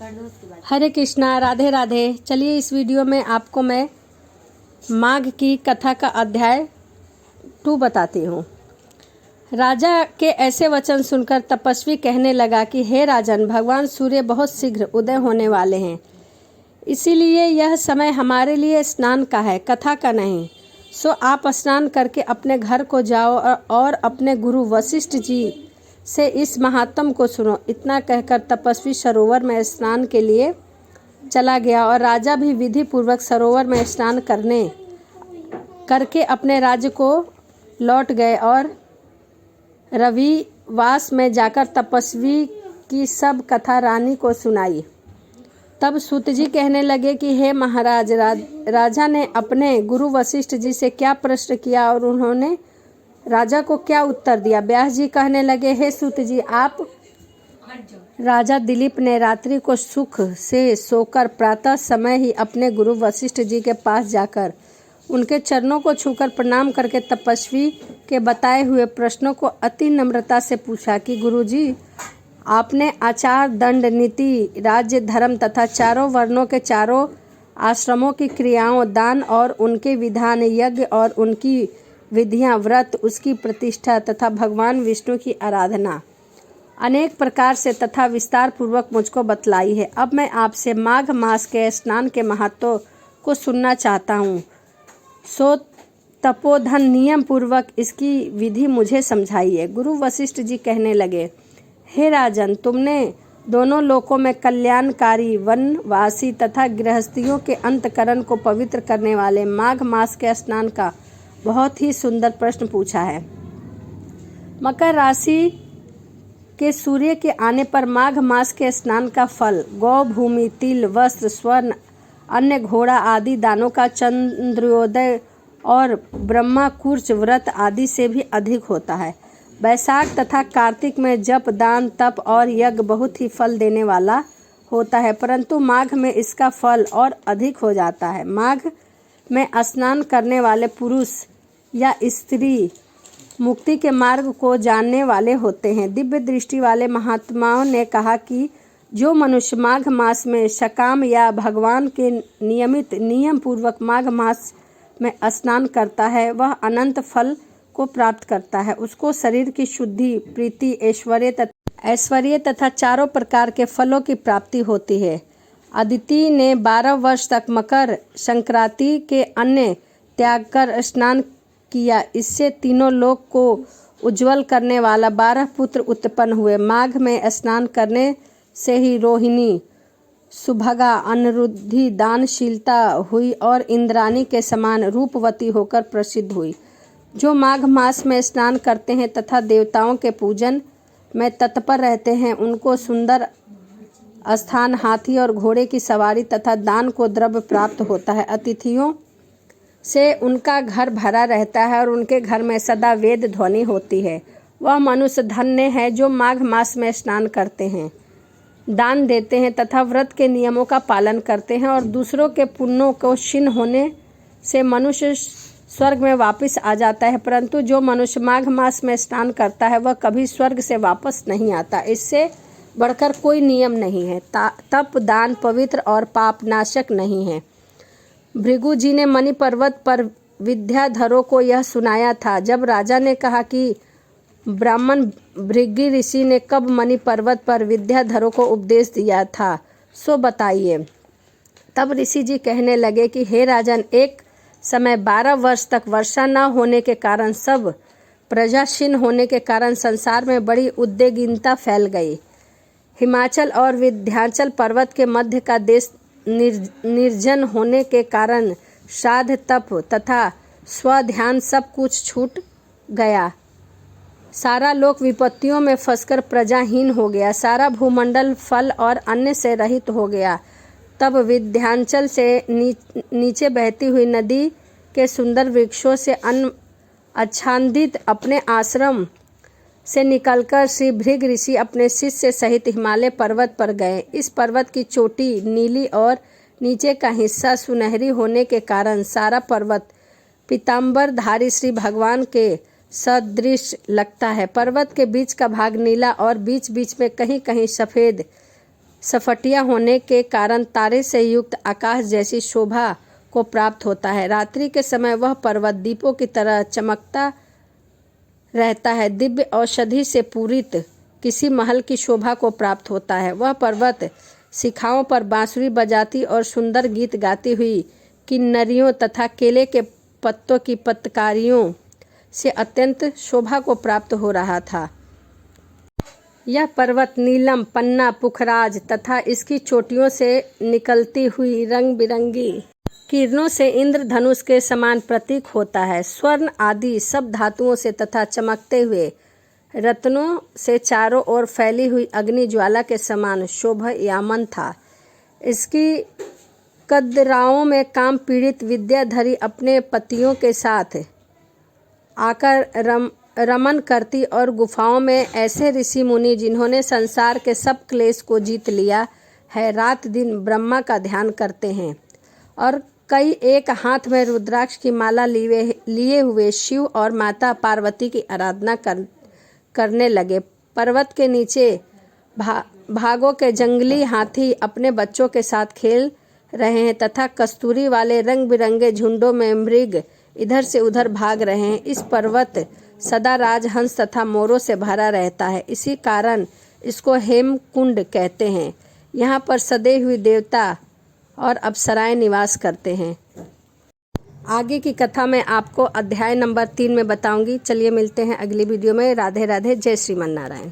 हरे कृष्णा, राधे राधे। चलिए इस वीडियो में आपको मैं माघ की कथा का अध्याय 2 बताती हूँ। राजा के ऐसे वचन सुनकर तपस्वी कहने लगा कि हे राजन, भगवान सूर्य बहुत शीघ्र उदय होने वाले हैं, इसीलिए यह समय हमारे लिए स्नान का है, कथा का नहीं। सो आप स्नान करके अपने घर को जाओ और अपने गुरु वशिष्ठ जी से इस महात्म को सुनो। इतना कहकर तपस्वी सरोवर में स्नान के लिए चला गया और राजा भी विधि पूर्वक सरोवर में स्नान करके अपने राज्य को लौट गए और रविवास में जाकर तपस्वी की सब कथा रानी को सुनाई। तब सूत जी कहने लगे कि हे महाराज, राजा ने अपने गुरु वशिष्ठ जी से क्या प्रश्न किया और उन्होंने राजा को क्या उत्तर दिया। व्यास जी कहने लगे, हे सूत जी, आप राजा दिलीप ने रात्रि को सुख से सोकर प्रातः समय ही अपने गुरु वशिष्ठ जी के पास जाकर उनके चरणों को छूकर प्रणाम करके तपस्वी के बताए हुए प्रश्नों को अति नम्रता से पूछा कि गुरुजी, आपने आचार, दंड, नीति, राज्य, धर्म तथा चारों वर्णों के चारों आश्रमों की क्रियाओं, दान और उनके विधान, यज्ञ और उनकी विधियां, व्रत, उसकी प्रतिष्ठा तथा भगवान विष्णु की आराधना अनेक प्रकार से तथा विस्तार पूर्वक मुझको बतलाई है। अब मैं आपसे माघ मास के स्नान के महत्व को सुनना चाहता हूँ। सो तपोधन नियम पूर्वक इसकी विधि मुझे समझाइए। गुरु वशिष्ठ जी कहने लगे, हे राजन, तुमने दोनों लोकों में कल्याणकारी, वनवासी तथा गृहस्थियों के अंतकरण को पवित्र करने वाले माघ मास के स्नान का बहुत ही सुंदर प्रश्न पूछा है। मकर राशि के सूर्य के आने पर माघ मास के स्नान का फल गौ, भूमि, तिल, वस्त्र, स्वर्ण, अन्य, घोड़ा आदि दानों का चंद्रोदय और ब्रह्मा कुर्च व्रत आदि से भी अधिक होता है। वैशाख तथा कार्तिक में जप, दान, तप और यज्ञ बहुत ही फल देने वाला होता है, परंतु माघ में इसका फल और अधिक हो जाता है। माघ में स्नान करने वाले पुरुष या स्त्री मुक्ति के मार्ग को जानने वाले होते हैं। दिव्य दृष्टि वाले महात्माओं ने कहा कि जो मनुष्य माघ मास में सकाम या भगवान के नियमित नियम पूर्वक माघ मास में स्नान करता है, वह अनंत फल को प्राप्त करता है। उसको शरीर की शुद्धि, प्रीति, ऐश्वर्य तथा चारों प्रकार के फलों की प्राप्ति होती है। अदिति ने 12 वर्ष तक मकर संक्रांति के अन्न त्याग कर स्नान किया। इससे तीनों लोक को उज्जवल करने वाला 12 पुत्र उत्पन्न हुए। माघ में स्नान करने से ही रोहिणी, सुभगा, अनिरुद्धि दानशीलता हुई और इंद्राणी के समान रूपवती होकर प्रसिद्ध हुई। जो माघ मास में स्नान करते हैं तथा देवताओं के पूजन में तत्पर रहते हैं, उनको सुंदर स्थान, हाथी और घोड़े की सवारी तथा दान को द्रव्य प्राप्त होता है। अतिथियों से उनका घर भरा रहता है और उनके घर में सदा वेद ध्वनि होती है। वह मनुष्य धन्य है जो माघ मास में स्नान करते हैं, दान देते हैं तथा व्रत के नियमों का पालन करते हैं और दूसरों के पुण्यों को क्षीण होने से मनुष्य स्वर्ग में वापस आ जाता है, परंतु जो मनुष्य माघ मास में स्नान करता है वह कभी स्वर्ग से वापस नहीं आता। इससे बढ़कर कोई नियम नहीं है। तप, दान पवित्र और पापनाशक नहीं है। भृगु जी ने मणि पर्वत पर विद्याधरों को यह सुनाया था। जब राजा ने कहा कि ब्राह्मण भृगु ऋषि ने कब मणि पर्वत पर विद्याधरों को उपदेश दिया था, सो बताइए। तब ऋषि जी कहने लगे कि हे राजन, एक समय 12 वर्ष तक वर्षा न होने के कारण, सब प्रजा क्षीण होने के कारण संसार में बड़ी उद्विग्नता फैल गई। हिमाचल और विंध्याचल पर्वत के मध्य का देश निर्जन होने के कारण श्राद्ध, तप तथा स्वध्यान सब कुछ छूट गया। सारा लोक विपत्तियों में फंसकर प्रजाहीन हो गया। सारा भूमंडल फल और अन्न से रहित हो गया। तब विंध्याचल से नीचे बहती हुई नदी के सुंदर वृक्षों से अन्न आच्छादित अपने आश्रम से निकलकर श्री भृग ऋषि अपने शिष्य सहित हिमालय पर्वत पर गए। इस पर्वत की चोटी नीली और नीचे का हिस्सा सुनहरी होने के कारण सारा पर्वत पीताम्बरधारी श्री भगवान के सदृश लगता है। पर्वत के बीच का भाग नीला और बीच बीच में कहीं कहीं सफ़ेद सफटिया होने के कारण तारे से युक्त आकाश जैसी शोभा को प्राप्त होता है। रात्रि के समय वह पर्वत दीपों की तरह चमकता रहता है। दिव्य औषधि से पूरित किसी महल की शोभा को प्राप्त होता है। वह पर्वत शिखाओं पर बांसुरी बजाती और सुंदर गीत गाती हुई किन्नरियों तथा केले के पत्तों की पत्तकारियों से अत्यंत शोभा को प्राप्त हो रहा था। यह पर्वत नीलम, पन्ना, पुखराज तथा इसकी चोटियों से निकलती हुई रंग बिरंगी किरणों से इंद्रधनुष के समान प्रतीक होता है। स्वर्ण आदि सब धातुओं से तथा चमकते हुए रत्नों से चारों ओर फैली हुई अग्नि ज्वाला के समान शोभायमान था। इसकी कदराओं में काम पीड़ित विद्याधरी अपने पतियों के साथ आकर रमन करती और गुफाओं में ऐसे ऋषि मुनि जिन्होंने संसार के सब क्लेश को जीत लिया है, रात दिन ब्रह्मा का ध्यान करते हैं और कई एक हाथ में रुद्राक्ष की माला लिए हुए शिव और माता पार्वती की आराधना करने लगे। पर्वत के नीचे भागों के जंगली हाथी अपने बच्चों के साथ खेल रहे हैं तथा कस्तूरी वाले रंग बिरंगे झुंडों में मृग इधर से उधर भाग रहे हैं। इस पर्वत सदा राजहंस तथा मोरों से भरा रहता है, इसी कारण इसको हेमकुंड कहते हैं। यहाँ पर सदे हुए देवता और अप्सराएं निवास करते हैं। आगे की कथा मैं आपको अध्याय नंबर 3 में बताऊंगी। चलिए मिलते हैं अगली वीडियो में। राधे राधे, जय श्रीमन नारायण।